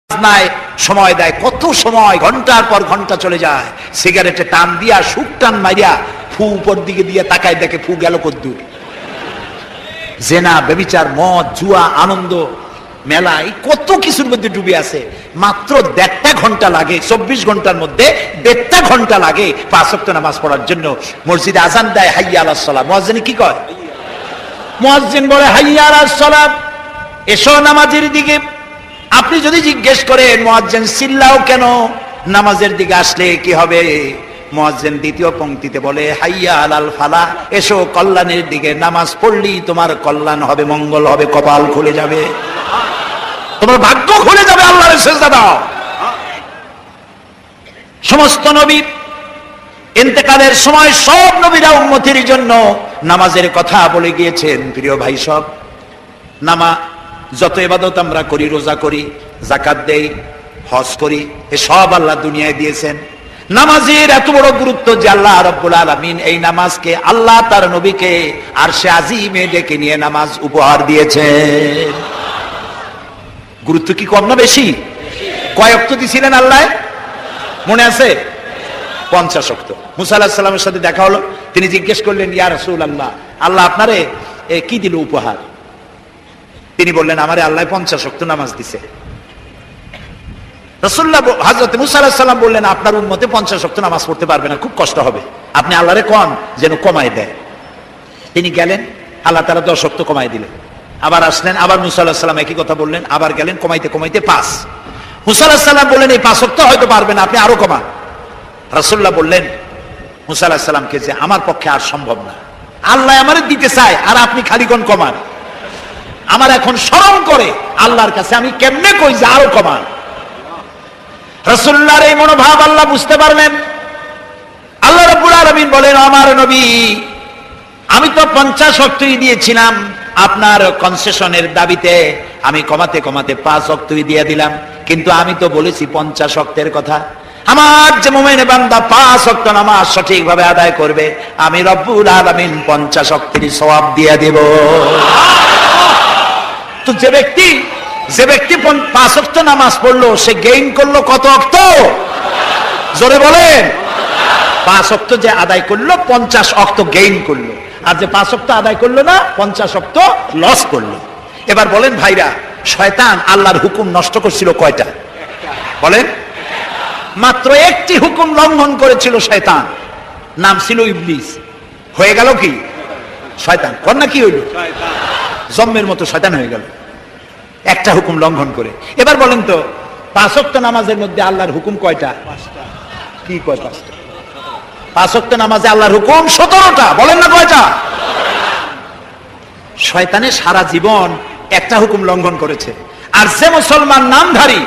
নাই সময় দেয়, কত সময় ঘন্টার পর ঘন্টা চলে যায়। সিগারেটে টান দিয়া সুখ টান মারিয়া ফু উপর দিকে দিয়ে তাকায়, দেখে ফু গেল কদ্দূর। জেনা, ব্যভিচার, মদ, জুয়া, আনন্দ, মেলা, এই কত কিছুর মধ্যে ডুবে আছে। মাত্র 1.5 ঘন্টা লাগে, 24 ঘন্টার মধ্যে 1.5 ঘন্টা লাগে 5 ওয়াক্ত নামাজ পড়ার জন্য। মসজিদে আজান দেয় হাইয়া আলাস সালাহ, মুয়াজ্জিন কি কয়? মুয়াজ্জিন বলে হাইয়া আলাস সালাহ, এসো নামাজের দিকে। আপনি যদি জিজ্ঞেস করেন মুয়াজ্জিন চিল্লাও কেন, নামাজের দিকে আসলে কি হবে, মুয়াজ্জিন দ্বিতীয় পংক্তিতে বলে হাইয়া আলাল ফালাহ, এসো কল্যাণের দিকে, নামাজ পড়লি তোমার কল্যাণ হবে, মঙ্গল হবে, কপাল খুলে যাবে, তোমার ভাগ্য খুলে যাবে, আল্লাহর সিজদা দাও। সমস্ত নবী ইন্তেকালের সময় সব নবীরা উম্মতের জন্য নামাজের কথা বলে গিয়েছেন। প্রিয় ভাই, সব যত ইবাদত আমরা করি, রোজা করি, যাকাত দেই, হজ করি, এ সব আল্লাহ দুনিয়ায় দিয়েছেন। নামাজের এত বড় গুরুত্ব যে আল্লাহ রাব্বুল আলামিন এই নামাজকে আল্লাহ তার নবীকে আরশে আজিমে ডেকে নিয়ে নামাজ উপহার দিয়েছেন। গুরুত্ব কি কম না বেশি? কয় ওয়াক্ত দিয়েছিলেন আল্লাহ মনে আছে? 50 ওয়াক্ত। মুসা আলাইহিস সালামের সাথে দেখা হলো, তিনি জিজ্ঞেস করলেন ইয়া রাসূলুল্লাহ, আল্লাহ আপনারে কি দিল উপহার? তিনি বললেন আমারে আল্লাহ 50 ওয়াক্ত নামাজ দিছে। রাসূলুল্লাহ হযরত মুসা আলাইহিস সালাম বললেন আপনার উম্মতে 50 ওয়াক্ত নামাজ পড়তে পারবে না, খুব কষ্ট হবে, আপনি আল্লাহরে কোন যেন কমায় দেয়। তিনি গেলেন, আল্লাহ তাআলা 10 ওয়াক্ত কমায় দিলেন। আবার আসলেন, আবার মুসা আলাইহিস সালাম একই কথা বললেন, আবার গেলেন, কমাইতে কমাইতে 5। মুসা আলাইহিস সালাম বললেন এই 5 ওয়াক্ত হয়তো পারবেন না, আপনি আরো কমান। রাসূলুল্লাহ বললেন মুসা আলাইহিস সালামকে যে আমার পক্ষে আর সম্ভব না, আল্লাহ আমারে দিতে চায় আর আপনি খালি কোন কমান। আমার এখন শরম করে আল্লাহর কাছে, আমি কেমনে কই যে আরো কমান। রাসূলুল্লাহর এই মনোভাব আল্লাহ বুঝতে পারলেন। আল্লাহ রাব্বুল আলামিন বলেন আমার নবী, আমি তো 50 ওয়াক্তই দিয়েছিলাম, আপনার কনসেশনের দাবিতে আমি কমাতে কমাতে 5 ওয়াক্তই দিয়ে দিলাম, কিন্তু আমি তো বলেছি 50 ওয়াক্তের কথা। আমার যে মুমিন বান্দা 5 ওয়াক্ত নামাজ সঠিকভাবে আদায় করবে, আমি রব্বুল আলামিন 50 ওয়াক্তের সওয়াব দিয়ে দেব। তো যে ব্যক্তি 5 ওয়াক্ত নামাজ পড়লো, সে গেইন করলো কত ওয়াক্ত? জোরে বলেন। 5 ওয়াক্ত যে আদায় করলো 50 ওয়াক্ত গেইন করলো, আর যে 5 ওয়াক্ত আদায় করলো না 50 ওয়াক্ত লস করলো। এবার বলেন ভাইরা, শয়তান আল্লাহর হুকুম নষ্ট করছিল কয়টা? বলেন। মাত্র একটি হুকুম লঙ্ঘন করেছিল শয়তান, নাম ছিল ইবলিস। হয়ে গেল কি? শয়তান। কন্যা কি হইল? জম্মের মতো শয়তান হয়ে গেল একটা হুকুম লঙ্ঘন করে। এবার বলেন তো 5 ওয়াক্ত নামাজের মধ্যে আল্লাহর হুকুম কয়টা? কি কয়? 5টা। 5 ওয়াক্ত নামাজে আল্লাহর হুকুম 17টা। বলেন না কয়টা? শয়তানের সারা জীবন একটা হুকুম লঙ্ঘন করেছে। আর যে মুসলমান নামধারী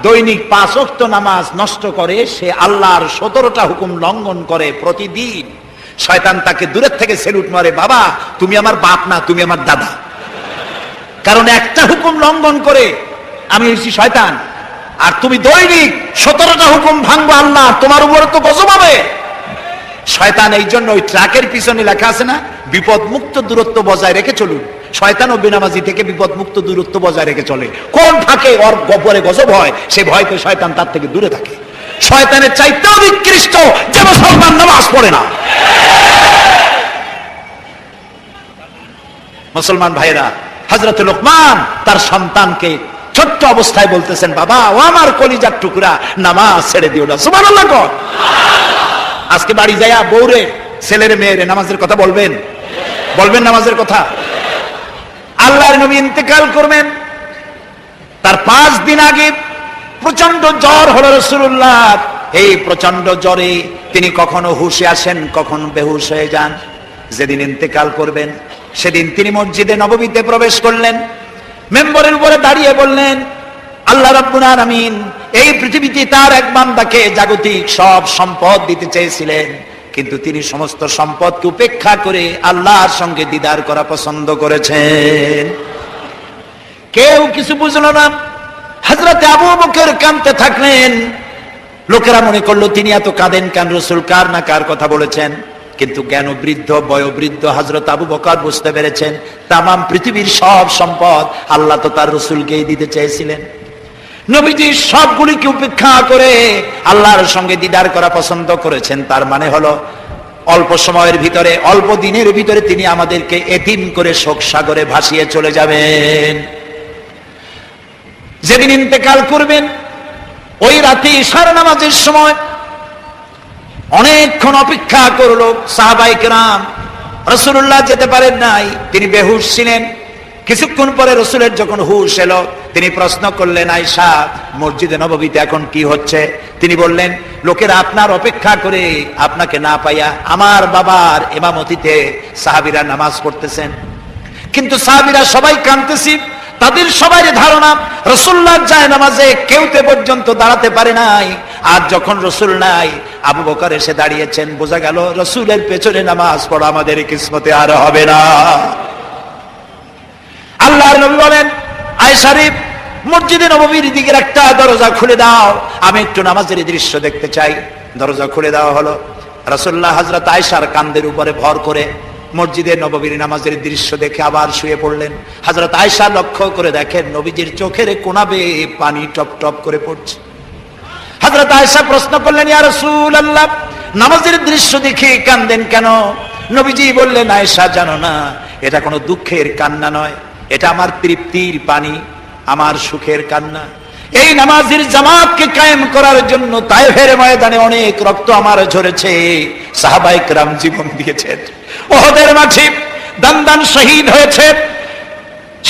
দৈনিক 5 ওয়াক্ত নামাজ নষ্ট করে, সে আল্লাহর 17টা হুকুম লঙ্ঘন করে প্রতিদিন। শয়তান তাকে দূরের থেকে সেলুট মারে, বাবা তুমি আমার বাপ না, তুমি আমার দাদা। কারণ একটা হুকুম লঙ্ঘন করে আমি হচ্ছি শয়তান, আর তুমি দৈনিক 17টা হুকুম ভাঙবো আল্লাহ, তোমার উপরে তো গজব হবে। শয়তান এই জন্য ওই ট্রাকের পিছনে লেখা আছে না, বিপদ মুক্ত দূরত্ব বজায় রেখে চলুন। শয়তান ও বেনামাজি থেকে বিপদ মুক্ত দূরত্ব বজায় রেখে চলে। কোন ফাঁকে ওর গপরে গজব হয় সে ভয়তে শয়তান তার থেকে দূরে থাকে। শয়তানের চাইতেও নিকৃষ্ট যে মুসলমান নামাজ পড়ে না। মুসলমান ভাইরা, হযরত লোকমান তার সন্তানকে ছোট্ট অবস্থায় বলতেছেন, বাবা ও আমার কলিজার টুকরা, নামাজ ছেড়ে দিও না। সুবহানাল্লাহ। আজকে বাড়ি যাইয়া বউরে, ছেলের মেয়েরে নামাজের কথা বলবেন? বলবেন নামাজের কথা? আল্লাহর নবী ইন্তেকাল করবেন, তার 5 দিন আগে প্রচন্ড জ্বর হলো রাসূলুল্লাহ। এই প্রচন্ড জ্বরে তিনি কখনো হুঁশে আসেন, কখনো বেহুশ হয়ে যান। যেদিন ইন্তেকাল করবেন সেদিন তিনি মসজিদে নববীতে প্রবেশ করলেন, মেম্বরের উপরে দাঁড়িয়ে বললেন, আল্লাহ রাব্বুল আলামিন এই পৃথিবীতে তার এক বান্দাকে জাগতিক সব সম্পদ দিতে চেয়েছিলেন, কিন্তু তিনি সমস্ত সম্পদকে উপেক্ষা করে আল্লাহর সঙ্গে দিদার করা পছন্দ করেছেন। কেউ কিছু বুঝলো না। হযরত আবু বকর কাঁদতে থাকলেন। লোকেরা মনে করলো তিনি এত কাঁদেন কেন, রাসূল কার না কার কথা বলেছেন। কিন্তু জ্ঞানবৃদ্ধ বয়োবৃদ্ধ হযরত আবু বকর বুঝতে পেরেছেন তামাম পৃথিবীর সব সম্পদ আল্লাহ তো তার রাসূলকেই দিতে চেয়েছিলেন। নবীজি সবগুলিকে উপেক্ষা করে আল্লাহর সঙ্গে দিদার করা পছন্দ করেছেন। তার মানে হলো অল্প সময়ের ভিতরে, অল্প দিনের ভিতরে তিনি আমাদেরকে এতিম করে শোক সাগরে ভাসিয়ে চলে যাবেন। যেদিন ইন্তেকাল করবেন ওই রাতে ইশার নামাজের সময় অনেকক্ষণ অপেক্ষা করলো সাহাবায়ে কেরাম। রাসূলুল্লাহ যেতে পারেন নাই, তিনি বেহুশ ছিলেন। কিছুক্ষণ পরে রসুলের যখন হুশ এলো, তিনি প্রশ্ন করলেন, আয়েশা, মসজিদে নববীতে এখন কি হচ্ছে? তিনি বললেন, লোকেরা আপনার অপেক্ষা করে আপনাকে না পাইয়া আমার বাবার ইমামতিতে সাহাবীরা নামাজ পড়তেছেন, কিন্তু সাহাবীরা সবাই কাঁদতেছি। তাদের সবাই ধারণা রাসূলুল্লাহ যায় নামাজে কেউতে পর্যন্ত দাঁড়াতে পারে নাই। আর যখন রসুল নাই, আবু বকর এসে দাঁড়িয়েছেন, বোঝা গেল রসুলের পেছনে নামাজ পড়া আমাদের কিসমতে আর হবে না। আল্লাহর নবী বলেন, আয়েশা রে, মসজিদে নববীর দিকের একটা দরজা খুলে দাও, আমি একটু নামাজের দৃশ্য দেখতে চাই। দরজা খুলে দেওয়া হলো। রাসূলুল্লাহ হযরত আয়েশার কাঁধের উপরে ভর করে মসজিদে নববীর নামাজের দৃশ্য দেখে আবার শুয়ে পড়লেন। হযরত আয়েশা লক্ষ্য করে দেখেন নবীজির চোখের কোনা বেয়ে পানি টপ টপ করে পড়ছে। হযরত আয়েশা প্রশ্ন করলেন, ইয়া রাসূলুল্লাহ, নামাজের দৃশ্য দেখে কাঁদেন কেন? নবীজি বললেন, আয়েশা, জানো না, এটা কোনো দুঃখের কান্না নয়, এটা আমার তৃপ্তির পানি, আমার সুখের কান্না। এই নামাজের জামাতকে কায়েম করার জন্য তায়েফের ময়দানে অনেক রক্ত আমার ঝরেছে, সাহাবায়ে কেরাম জীবন দিয়েছেন, উহুদের মাঠে দান দান শহীদ হয়েছে।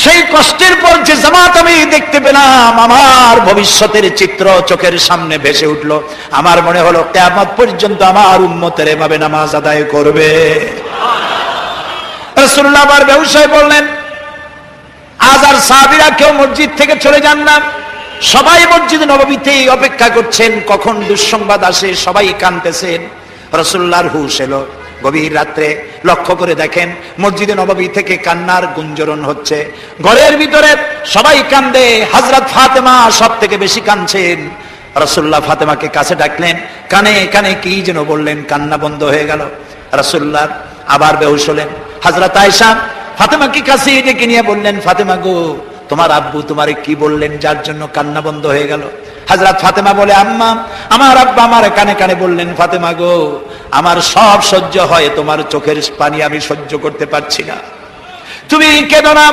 সেই কষ্টের পর যে জামাত আমি দেখতে পেলাম, আমার ভবিষ্যতের চিত্র চোখের সামনে ভেসে উঠলো। আমার মনে হলো কিয়ামত পর্যন্ত আমার উম্মতের এভাবে নামাজ আদায় করবে। রাসূলুল্লাহ আবার বেহুশ হয়ে বললেন, আজ আর সাহাবীরা কেউ মসজিদ থেকে চলে যান না, সবাই মসজিদে নববীতেই অপেক্ষা করছেন কখন দুঃসংবাদ আসে, সবাই কাঁদতেছেন। রাসূলুল্লাহর হুশ এলো গভীর রাত্রে, লক্ষ্য করে দেখেন মসজিদে নববী থেকে কান্নার গুঞ্জরণ হচ্ছে। ঘরের ভিতরে সবাই কান্দে, হযরত ফাতেমা সব থেকে বেশি কাঁদছেন। রাসূলুল্লাহ ফাতেমাকে কাছে ডাকলেন, কানে কানে কি যেন বললেন, কান্না বন্ধ হয়ে গেল। রাসূলুল্লাহ আবার বেহুশ হলেন। হযরত আয়েশা ফাতেমাকে কাছে ডেকে নিয়ে বললেন, ফাতেমা গো, তোমার আব্বু তোমারে কি বললেন যার জন্য কান্না বন্ধ হয়ে গেল? হযরত ফাতেমা বলে, আম্মা, আমার আব্বা আমার কানে কানে বললেন, ফাতেমা গো, আমার সব সহ্য হয়, তোমার চোখের পানি আমি সহ্য করতে পারছি না, তুমি কেঁদো না।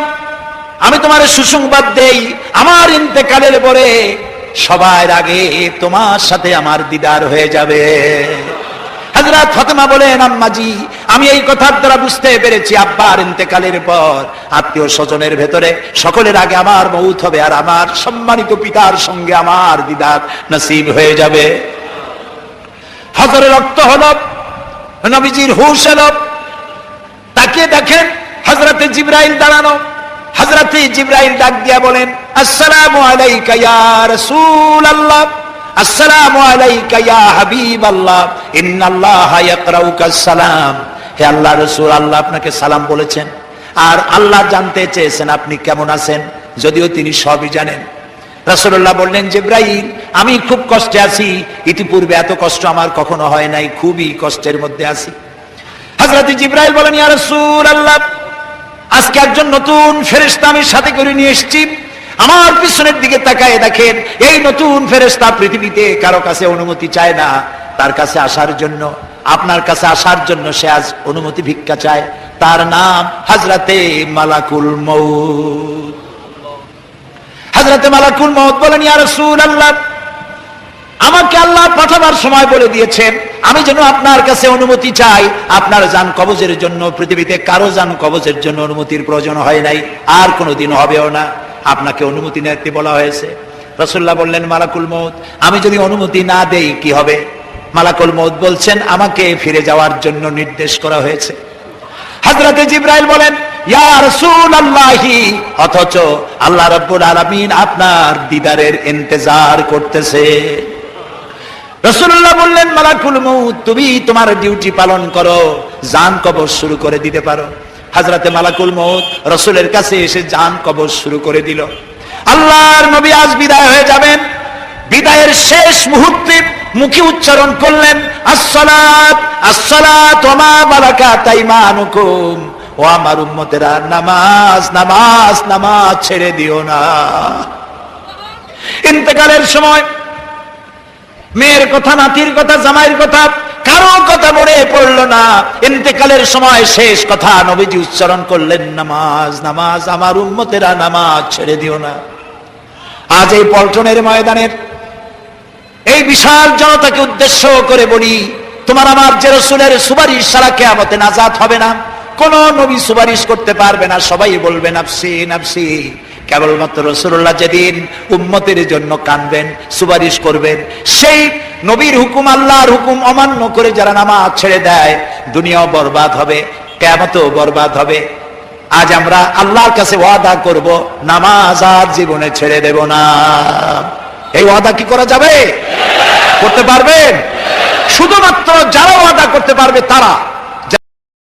আমি তোমার সুসংবাদ দেই, আমার ইন্তেকালের পরে সবার আগে তোমার সাথে আমার দিদার হয়ে যাবে। হযরত ফাতেমা বলেন, আম্মাজি, আমি এই কথার দ্বারা বুঝতে পেরেছি আব্বার ইন্তেকালের পর আত্মীয় স্বজনের ভেতরে সকলের আগে আমার মউত হবে, আর আমার সম্মানিত পিতার সঙ্গে আমার দিদার নসিব হয়ে যাবে। ফজরে রক্ত হলো, নবীজির হুশ এলো, তাকিয়ে দেখেন হযরতে জিবরাইল দাঁড়ানো। হযরতে জিবরাইল ডাক দিয়া বলেন, আসসালামু আলাইকা ইয়া রাসূলুল্লাহ, আসসালামু আলাইকা ইয়া হাবিবাল্লাহ, ইন্নাল্লাহা ইয়াকরাউকাস সালাম। হে আল্লাহর রাসূল, আল্লাহ আপনাকে সালাম বলেছেন, আর আল্লাহ জানতে চেয়েছেন আপনি কেমন আছেন, যদিও তিনি সবই জানেন। রাসূলুল্লাহ বললেন, জিবরাইল, আমি খুব কষ্টে আছি, ইতিপূর্বে এত কষ্ট আমার কখনো হয় নাই, খুবই কষ্টের মধ্যে আছি। হযরত জিবরাইল বলেন, ইয়া রাসূলুল্লাহ, আজকে একজন নতুন ফেরেশতা আমি সাথে করে নিয়ে এসেছি। আমার পিছনের দিকে তাকায় দেখেন, এই নতুন ফেরেশতা পৃথিবীতে কারো কাছে অনুমতি চায় না তার কাছে আসার জন্য, আপনার কাছে আসার জন্য সে আজ অনুমতি ভিক্ষা চায়। তার নাম হযরতে মালাকুল মউত। হযরতে মালাকুল মউত বলেন, ইয়া রাসূলুল্লাহ, আমাকে আল্লাহ পাঠাবার সময় বলে দিয়েছেন আমি যেন আপনার কাছে অনুমতি চাই। আপনার জান কবজের জন্য পৃথিবীতে কারো জান কবজের জন্য অনুমতির প্রয়োজন হয় নাই, আর কোনোদিন হবেও না, আপনাকে অনুমতি নিতে বলা হয়েছে। রাসূলুল্লাহ বললেন, মালাকুল মউত, আমি যদি অনুমতি না দেই কি হবে? মালাকুল মউত বলছেন, আমাকে ফিরে যাওয়ার জন্য নির্দেশ করা হয়েছে। হযরতে জিবরাইল বলেন, ইয়া রাসূলুল্লাহ, অথচ আল্লাহ রাব্বুল আলামিন আপনার দিদারের ইন্তজার করতেছে। রাসূলুল্লাহ বললেন, মালাকুল মউত, তুমি তোমার ডিউটি পালন করো, জান কবজ শুরু করে দিতে পারো। হযরতে মালাকুল মউত রাসূলের কাছে এসে জান কবজ শুরু করে দিল। আল্লাহর নবী আজ বিদায় হয়ে যাবেন। বিদায়ের শেষ মুহূর্তে মুখে উচ্চারণ করলেন, আসসালাত আসসালাত ওয়া মা মালাকাত আইমানুকুম, ও আমার উম্মতেরা, নামাজ নামাজ নামাজ ছেড়ে দিও না। ইন্তেকালের সময় মেয়ের কথা, নাতির কথা, জামাইয়ের কথা, কারো কথা মনে পড়লো না। ইন্তেকালের সময় শেষ কথা নবীজি উচ্চারণ করলেন, নামাজ, নামাজ, আমার উম্মতেরা নামাজ ছেড়ে দিও না। আজ এই পল্টনের ময়দানের এই বিশাল জনতাকে উদ্দেশ্য করে বলি, তোমার আমার যে রাসূলের সুপারিশ ছাড়া কিয়ামতে নাজাত হবে না। কোন নবী সুপারিশ করতে পারবে না, সবাই বলবে নাফসি নাফসি। কেবলমাত্র রাসূলুল্লাহ যেদিন উম্মতের জন্য কাঁদবেন, সুপারিশ করবেন, সেই নবীর হুকুম, আল্লাহর হুকুম অমান্য করে যারা নামাজ ছেড়ে দেয়, দুনিয়াও বরবাদ হবে, কিয়ামতেও বরবাদ হবে। আজ আমরা আল্লাহর কাছে ওয়াদা করব, নামাজ আর জীবনে ছেড়ে দেব না। এই ওয়াদা কি করা যাবে? করতে পারবেন? শুধুমাত্র যারা ওয়াদা করতে পারবে তারা